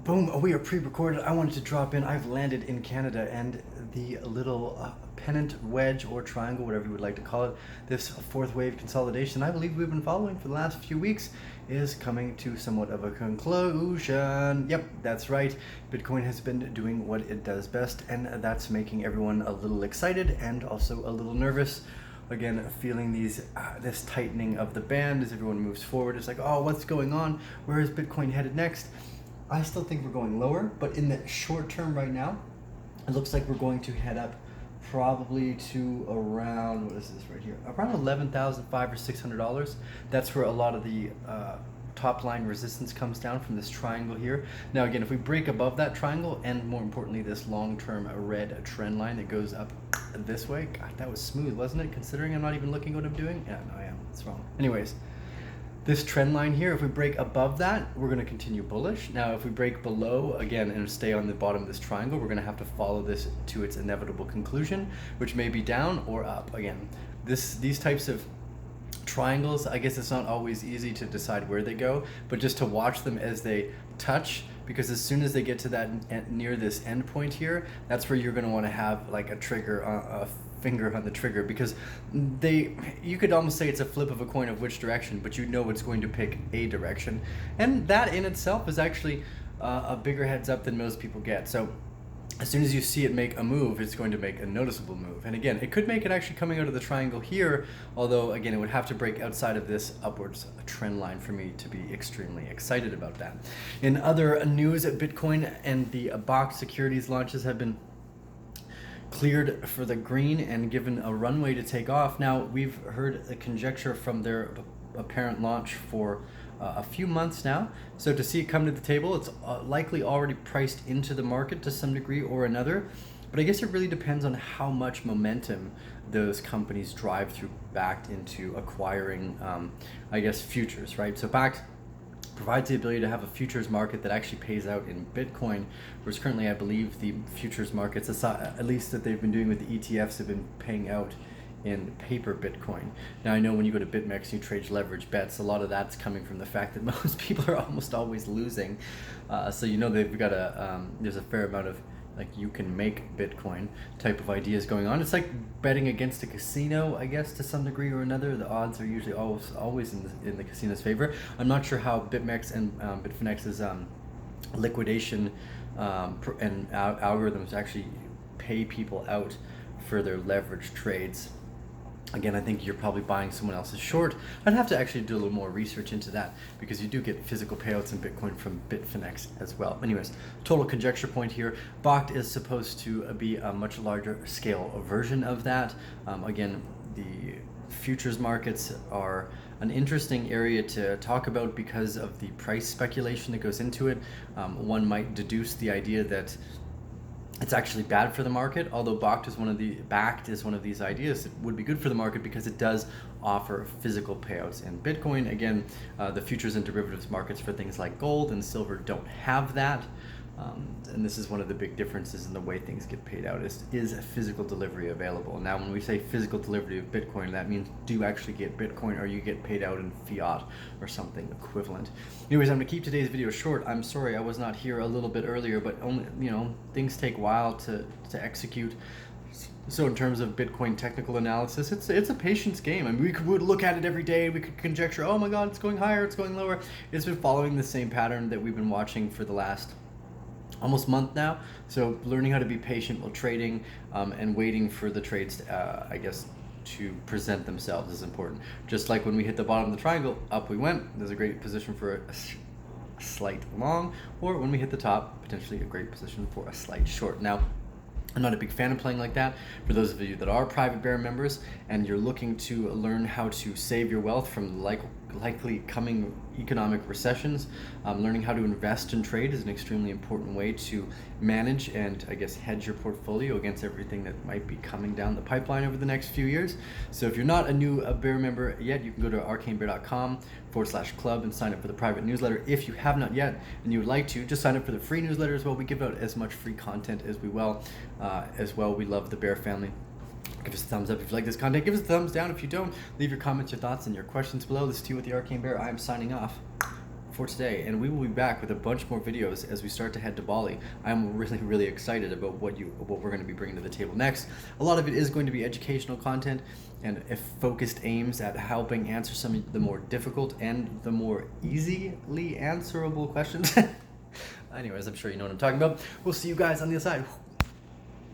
Boom, we are pre-recorded. I wanted to drop in. I've landed in Canada, and the little pennant wedge or triangle, whatever you would like to call it, this fourth wave consolidation I believe we've been following for the last few weeks is coming to somewhat of a conclusion. Yep, that's right. Bitcoin has been doing what it does best, and that's making everyone a little excited and also a little nervous. Again, feeling this tightening of the band as everyone moves forward. It's like, oh, what's going on? Where is Bitcoin headed next? I still think we're going lower, but in the short term right now, it looks like we're going to head up probably to around, what is this right here? Around $11,500 or $600. That's where a lot of the top line resistance comes down from this triangle here. Now again, if we break above that triangle, and more importantly, this long-term red trend line that goes up this way, God, that was smooth, wasn't it? Considering I'm not even looking what I'm doing. Yeah, no, I am. It's wrong. Anyways, this trend line here, if we break above that, we're going to continue bullish. Now, if we break below, again, and stay on the bottom of this triangle, we're going to have to follow this to its inevitable conclusion, which may be down or up. Again, these types of triangles, I guess it's not always easy to decide where they go, but just to watch them as they touch, because as soon as they get to that near this end point here, that's where you're going to want to have like a trigger, a finger on the trigger, because you could almost say it's a flip of a coin of which direction, but you know it's going to pick a direction, and that in itself is actually a bigger heads up than most people get. So as soon as you see it make a move, it's going to make a noticeable move. And again, it could make it actually coming out of the triangle here, although again, it would have to break outside of this upwards trend line for me to be extremely excited about that. In other news, Bitcoin and the Bakkt securities launches have been cleared for the green and given a runway to take off. Now, we've heard a conjecture from their apparent launch for a few months now. So to see it come to the table, it's likely already priced into the market to some degree or another. But I guess it really depends on how much momentum those companies drive through Bakkt into acquiring, I guess, futures, right? So Bakkt provides the ability to have a futures market that actually pays out in Bitcoin, whereas currently I believe the futures markets, at least that they've been doing with the ETFs, have been paying out in paper Bitcoin. Now I know when you go to BitMEX and you trade leverage bets, a lot of that's coming from the fact that most people are almost always losing. So you know they've got there's a fair amount of like you can make Bitcoin type of ideas going on. It's like betting against a casino, I guess, to some degree or another. The odds are usually always in the casino's favor. I'm not sure how BitMEX and Bitfinex's liquidation and algorithms actually pay people out for their leverage trades. Again, I think you're probably buying someone else's short. I'd have to actually do a little more research into that, because you do get physical payouts in Bitcoin from Bitfinex as well. Anyways, total conjecture point here. Bakkt is supposed to be a much larger scale version of that. Again, the futures markets are an interesting area to talk about because of the price speculation that goes into it. One might deduce the idea that it's actually bad for the market, although Bakkt is one of these ideas that would be good for the market because it does offer physical payouts in Bitcoin. Again, the futures and derivatives markets for things like gold and silver don't have that. And this is one of the big differences in the way things get paid out is physical delivery available. Now, when we say physical delivery of Bitcoin, that means do you actually get Bitcoin or you get paid out in fiat or something equivalent. Anyways, I'm going to keep today's video short. I'm sorry I was not here a little bit earlier, but only, things take a while to execute. So in terms of Bitcoin technical analysis, it's a patience game. I mean, we would look at it every day. We could conjecture, oh my God, it's going higher, it's going lower. It's been following the same pattern that we've been watching for the last almost month now. So learning how to be patient while trading and waiting for the trades to present themselves is important. Just like when we hit the bottom of the triangle, up we went. There's a great position for a slight long, or when we hit the top, potentially a great position for a slight short. Now, I'm not a big fan of playing like that. For those of you that are private bear members and you're looking to learn how to save your wealth from likely coming economic recessions, learning how to invest and trade is an extremely important way to manage and hedge your portfolio against everything that might be coming down the pipeline over the next few years. So if you're not a new bear member yet, you can go to arcanebear.com/club and sign up for the private newsletter. If you have not yet and you would like to, just sign up for the free newsletter as well. We give out as much free content as we will. We love the Bear family. Give us a thumbs up if you like this content. Give us a thumbs down if you don't. Leave your comments, your thoughts, and your questions below. This is you with the Arcane Bear. I am signing off. for today, and we will be back with a bunch more videos as we start to head to Bali. I'm really, really excited about what we're going to be bringing to the table next. A lot of it is going to be educational content and focused aims at helping answer some of the more difficult and the more easily answerable questions. Anyways, I'm sure you know what I'm talking about. We'll see you guys on the other side.